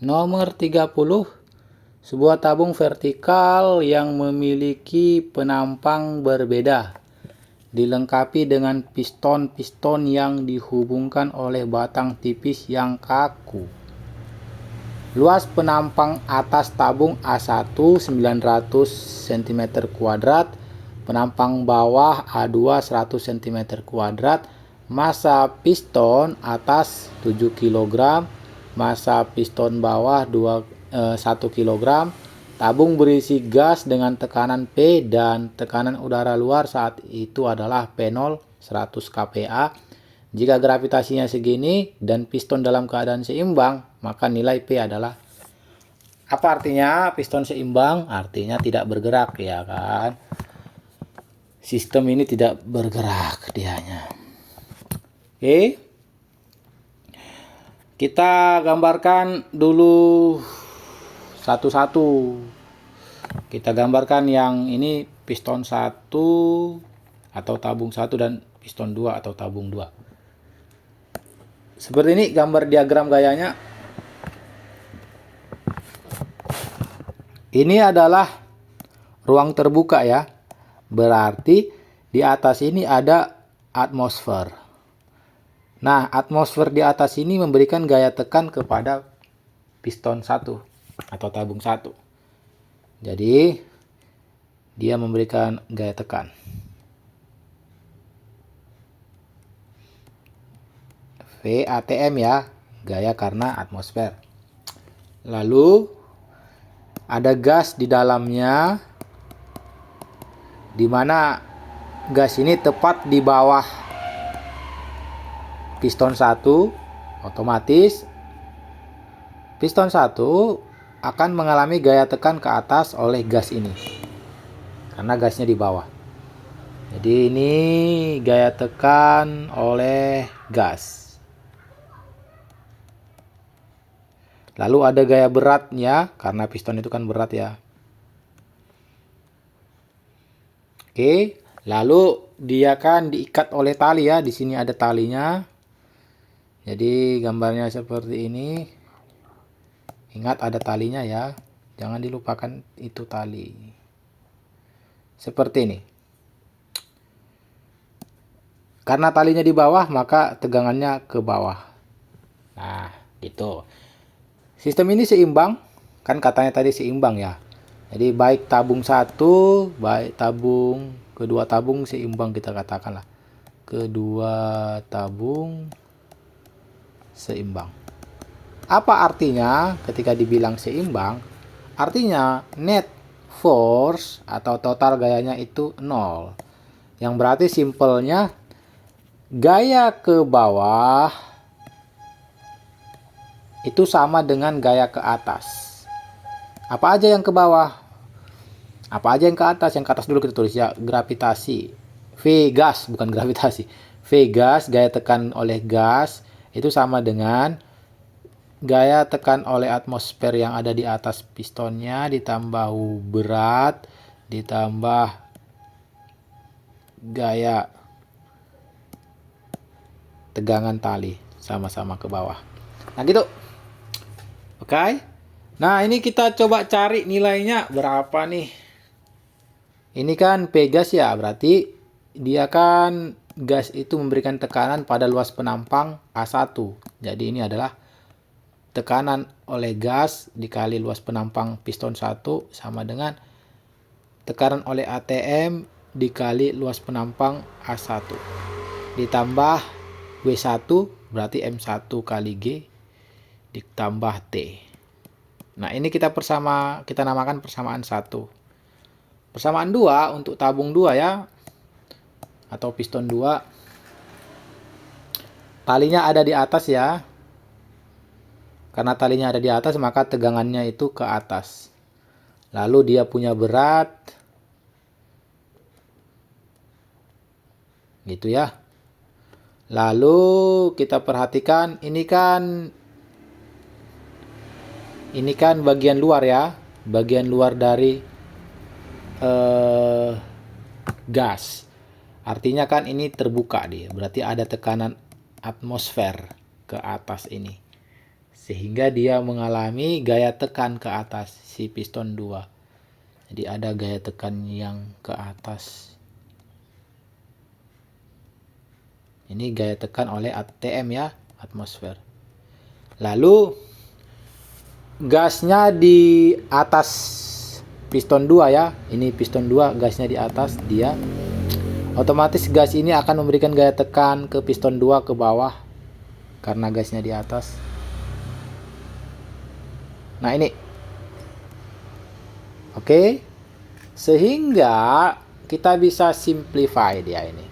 Nomor 30, sebuah tabung vertikal yang memiliki penampang berbeda, dilengkapi dengan piston-piston yang dihubungkan oleh batang tipis yang kaku. Luas penampang atas tabung A1 900 cm², penampang bawah A2 100 cm², massa piston atas 7 kg, massa piston bawah 1 kg, tabung berisi gas dengan tekanan P dan tekanan udara luar saat itu adalah P0 100 kPa. Jika gravitasinya segini dan piston dalam keadaan seimbang, maka nilai P adalah, apa artinya piston seimbang? Artinya tidak bergerak, ya kan? Sistem ini tidak bergerak dianya. Oke. Kita gambarkan dulu satu-satu. Kita gambarkan yang ini piston 1 atau tabung 1 dan piston 2 atau tabung 2. Seperti ini gambar diagram gayanya. Ini adalah ruang terbuka ya. Berarti di atas ini ada atmosfer. Nah, atmosfer di atas ini memberikan gaya tekan kepada piston 1 atau tabung 1. Jadi, dia memberikan gaya tekan. VATM ya, gaya karena atmosfer. Lalu, ada gas di dalamnya, di mana gas ini tepat di bawah piston 1, otomatis piston 1 akan mengalami gaya tekan ke atas oleh gas ini. Karena gasnya di bawah. Jadi ini gaya tekan oleh gas. Lalu ada gaya beratnya, karena piston itu kan berat ya. Oke, lalu dia kan diikat oleh tali ya. Di sini ada talinya. Jadi gambarnya seperti ini. Ingat ada talinya ya. Jangan dilupakan itu tali. Seperti ini. Karena talinya di bawah, maka tegangannya ke bawah. Nah, gitu. Sistem ini seimbang. Kan katanya tadi seimbang ya. Jadi baik tabung 1, baik tabung, kedua tabung seimbang kita katakanlah. Kedua tabung seimbang. Apa artinya ketika dibilang seimbang? Artinya net force atau total gayanya itu 0. Yang berarti simpelnya gaya ke bawah itu sama dengan gaya ke atas. Apa aja yang ke bawah? Apa aja yang ke atas? Yang ke atas dulu kita tulis ya, gravitasi. V gas, bukan gravitasi. V gas, gaya tekan oleh gas, itu sama dengan gaya tekan oleh atmosfer yang ada di atas pistonnya, ditambah berat, ditambah gaya tegangan tali, sama-sama ke bawah. Nah gitu. Oke. Nah ini kita coba cari nilainya berapa nih. Ini kan P gas ya, berarti dia kan gas itu memberikan tekanan pada luas penampang A1. Jadi ini adalah tekanan oleh gas dikali luas penampang piston 1 sama dengan tekanan oleh ATM dikali luas penampang A1. Ditambah W1 berarti M1 kali G ditambah T. Nah ini kita namakan persamaan 1. Persamaan 2 untuk tabung 2 ya, atau piston 2. Talinya ada di atas ya. Karena talinya ada di atas, maka tegangannya itu ke atas. Lalu dia punya berat. Gitu ya. Lalu kita perhatikan, ini kan bagian luar ya. Bagian luar dari gas. Artinya kan ini terbuka dia. Berarti ada tekanan atmosfer ke atas ini. sehingga dia mengalami gaya tekan ke atas si piston 2. Jadi ada gaya tekan yang ke atas. Ini gaya tekan oleh ATM ya, atmosfer. Lalu gasnya di atas piston 2 ya. Ini piston 2, gasnya di atas dia. Otomatis gas ini akan memberikan gaya tekan ke piston 2 ke bawah karena gasnya di atas. Nah, ini. Oke. Sehingga kita bisa simplify dia ini.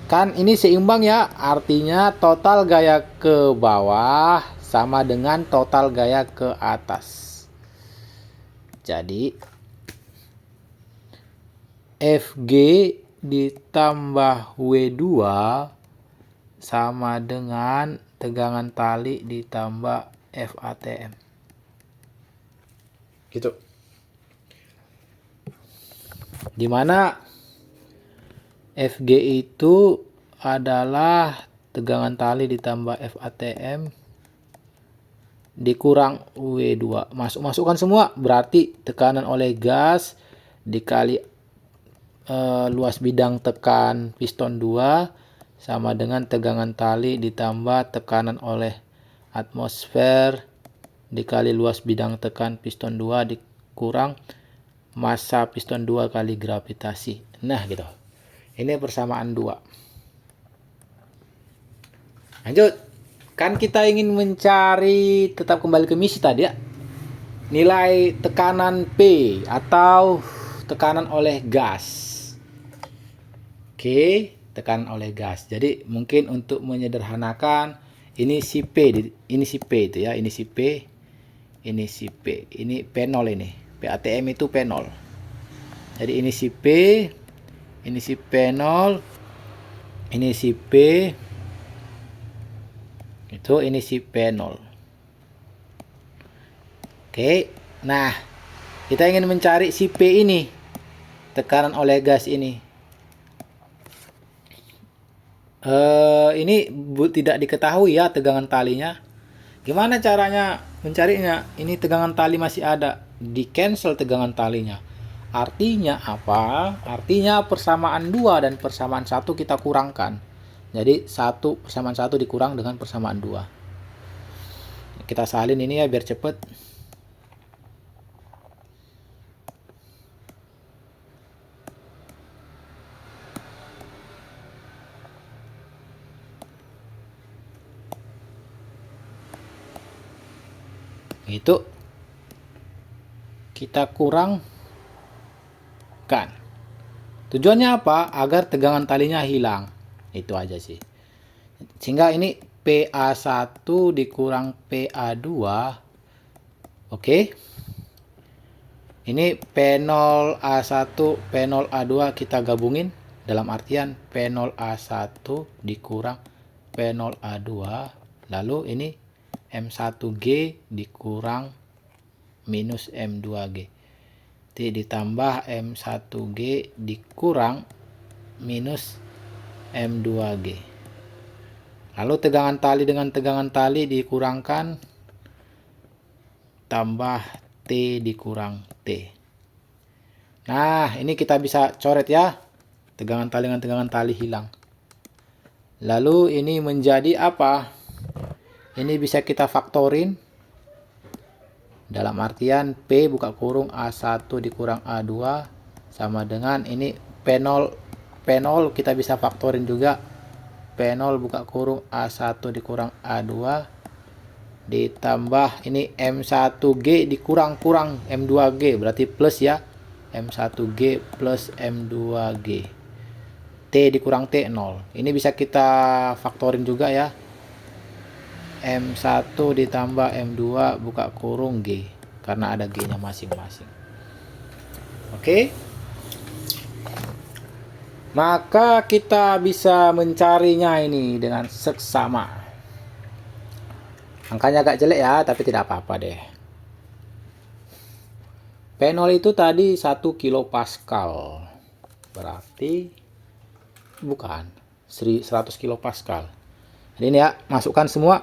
Kan ini seimbang ya, artinya total gaya ke bawah sama dengan total gaya ke atas. Jadi Fg ditambah W2 sama dengan tegangan tali ditambah FATM. Gitu. Dimana Fg itu adalah tegangan tali ditambah FATM dikurang W2. Masukkan semua, berarti tekanan oleh gas dikali luas bidang tekan piston 2 sama dengan tegangan tali ditambah tekanan oleh atmosfer dikali luas bidang tekan piston 2 dikurang massa piston 2 kali gravitasi. Nah, gitu. Ini persamaan 2. Lanjut. Kan kita ingin mencari, tetap kembali ke misi tadi ya, nilai tekanan P atau tekanan oleh gas. Oke, tekanan oleh gas. Jadi mungkin untuk menyederhanakan, ini si P, ini si P itu ya, ini si P, ini si P, ini P0 ini. PATM itu P0. Jadi ini si P, ini si P0, ini si P, itu ini si P0. Oke, nah kita ingin mencari si P ini, tekanan oleh gas ini. Ini tidak diketahui ya tegangan talinya. Gimana caranya mencarinya? Ini tegangan tali masih ada, di cancel tegangan talinya. Artinya apa? Artinya persamaan 2 dan persamaan 1 kita kurangkan. Jadi 1 persamaan 1 dikurang dengan persamaan 2. Kita salin ini ya biar cepet. Itu kita kurangkan. Tujuannya apa? Agar tegangan talinya hilang. Itu aja sih. Sehingga ini PA1 dikurang PA2. Oke. Ini P0A1, P0A2 kita gabungin. Dalam artian P0A1 dikurang P0A2. Lalu ini M1G dikurang minus M2G. Ditambah M1G dikurang minus M2G. Lalu tegangan tali dengan tegangan tali dikurangkan, tambah T dikurang T. Nah, ini kita bisa coret ya. Tegangan tali dengan tegangan tali hilang. Lalu ini menjadi apa? Ini bisa kita faktorin. Dalam artian P buka kurung A1 dikurang A2 sama dengan ini P0 kita bisa faktorin juga. P0 buka kurung A1 dikurang A2 ditambah ini M1G dikurang M2G, berarti plus ya. M1G plus M2G. T dikurang T 0. Ini bisa kita faktorin juga ya. M1 ditambah M2 buka kurung G, karena ada G nya masing-masing. Oke. Maka kita bisa mencarinya ini dengan seksama. Angkanya agak jelek ya, tapi tidak apa-apa deh. P0 itu tadi 1 kilopascal. Berarti bukan 100 kilopascal. Jadi ini ya, masukkan semua.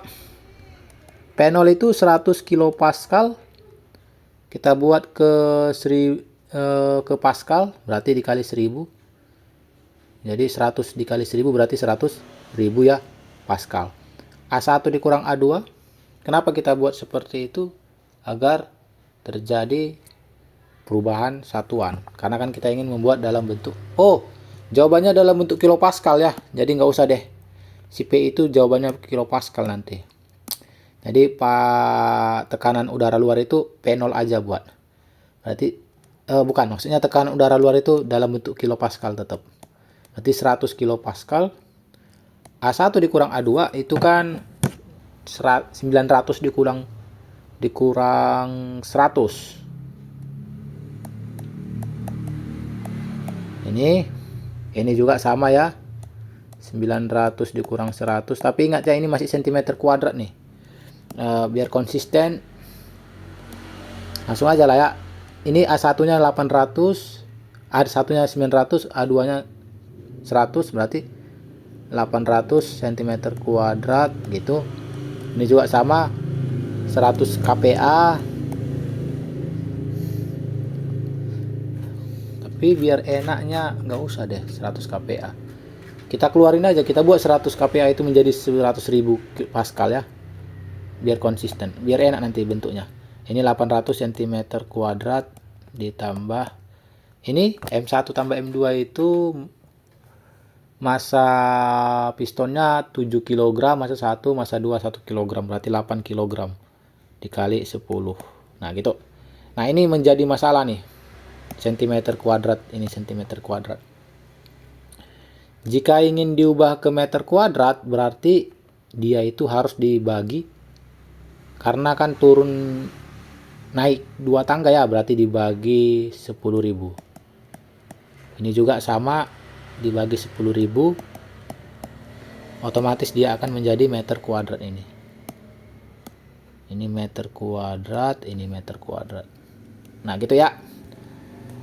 P0 itu 100 kilopascal. Kita buat ke pascal, berarti dikali 1000. Jadi 100 dikali 1000 berarti 100.000 ya pascal. A1 dikurang A2. Kenapa kita buat seperti itu? Agar terjadi perubahan satuan. Karena kan kita ingin membuat dalam bentuk, jawabannya dalam bentuk kilopascal ya. Jadi nggak usah deh. Si P itu jawabannya kilopascal nanti. Jadi tekanan udara luar itu P0 aja buat. Berarti bukan, maksudnya tekanan udara luar itu dalam bentuk kilopascal tetap. Berarti 100 kilopascal. A1 dikurang A2 itu kan 900 dikurang 100. Ini juga sama ya. 900 dikurang 100. Tapi ingat ya, ini masih cm kuadrat nih. Biar konsisten, langsung aja lah ya. Ini A1-nya 800, A1-nya 900, A2-nya 100, berarti 800 cm kuadrat gitu. Ini juga sama 100 kPa. Tapi biar enaknya nggak usah deh 100 kPa. Kita keluarin aja, kita buat 100 kPa itu menjadi 100.000 pascal ya. Biar konsisten, biar enak nanti bentuknya. Ini 800 cm kuadrat ditambah ini M1 tambah M2 itu massa pistonnya 7 kg, massa 1, massa 2 1 kg, berarti 8 kg dikali 10. Nah gitu. Nah ini menjadi masalah nih, cm kuadrat, ini cm kuadrat. Jika ingin diubah ke meter kuadrat, berarti dia itu harus dibagi, karena kan turun naik 2 tangga ya, berarti dibagi 10.000. Ini juga sama, dibagi 10.000, otomatis dia akan menjadi meter kuadrat ini. Ini meter kuadrat, ini meter kuadrat. Nah gitu ya.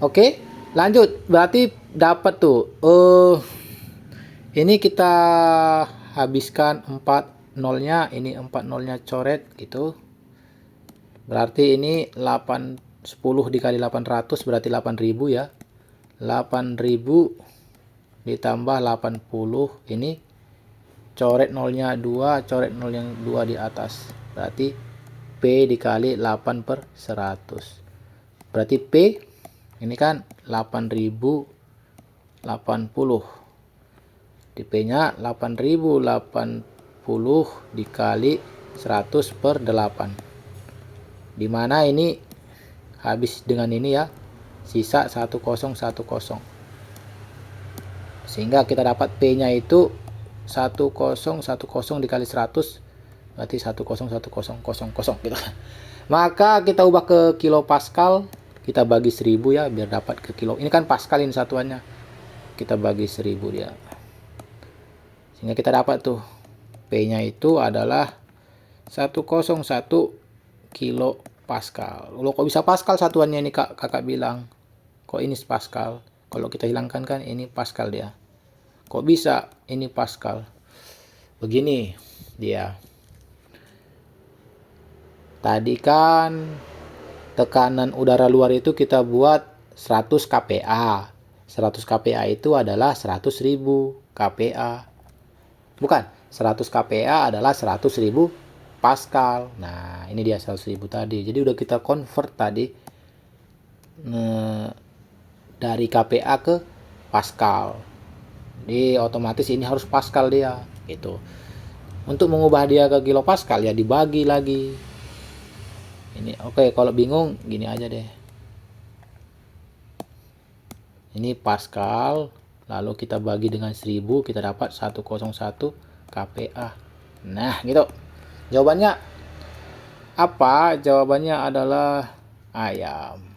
Oke, lanjut. Berarti dapat tuh. Ini kita habiskan 4 nolnya, ini 4 nolnya coret gitu. Berarti ini 10 dikali 800 berarti 8.000 ya. 8.000 ditambah 80, ini coret nolnya 2, coret nol yang 2 di atas. Berarti P dikali 8/100. Berarti P ini kan 8.080. Di P-nya 8.080 dikali 100/8. Dimana ini habis dengan ini ya, sisa 1010. Sehingga kita dapat P-nya itu 1010 dikali 100, berarti 101000 gitu. Maka kita ubah ke kilopascal, kita bagi 1000 ya, biar dapat ke kilo. Ini kan pascal ini satuannya. Kita bagi 1000 dia. Sehingga kita dapat tuh P-nya itu adalah 101 kilo pascal. Loh, kok bisa pascal satuannya ini kakak bilang? Kok ini pascal? Kalau kita hilangkan kan ini pascal dia. Kok bisa ini pascal? Begini dia. Tadi kan tekanan udara luar itu kita buat 100 kPa. 100 kPa itu adalah 100.000 kPa. Bukan, 100 kPa adalah 100.000 pascal. Nah, ini dia 100.000 tadi. Jadi udah kita convert tadi dari kPa ke pascal. Jadi otomatis ini harus pascal dia gitu. Untuk mengubah dia ke kilopascal ya dibagi lagi. Ini oke, kalau bingung gini aja deh. Ini pascal, lalu kita bagi dengan 1000, kita dapat 101 kPa. Nah, gitu. Jawabannya apa? Jawabannya adalah ayam.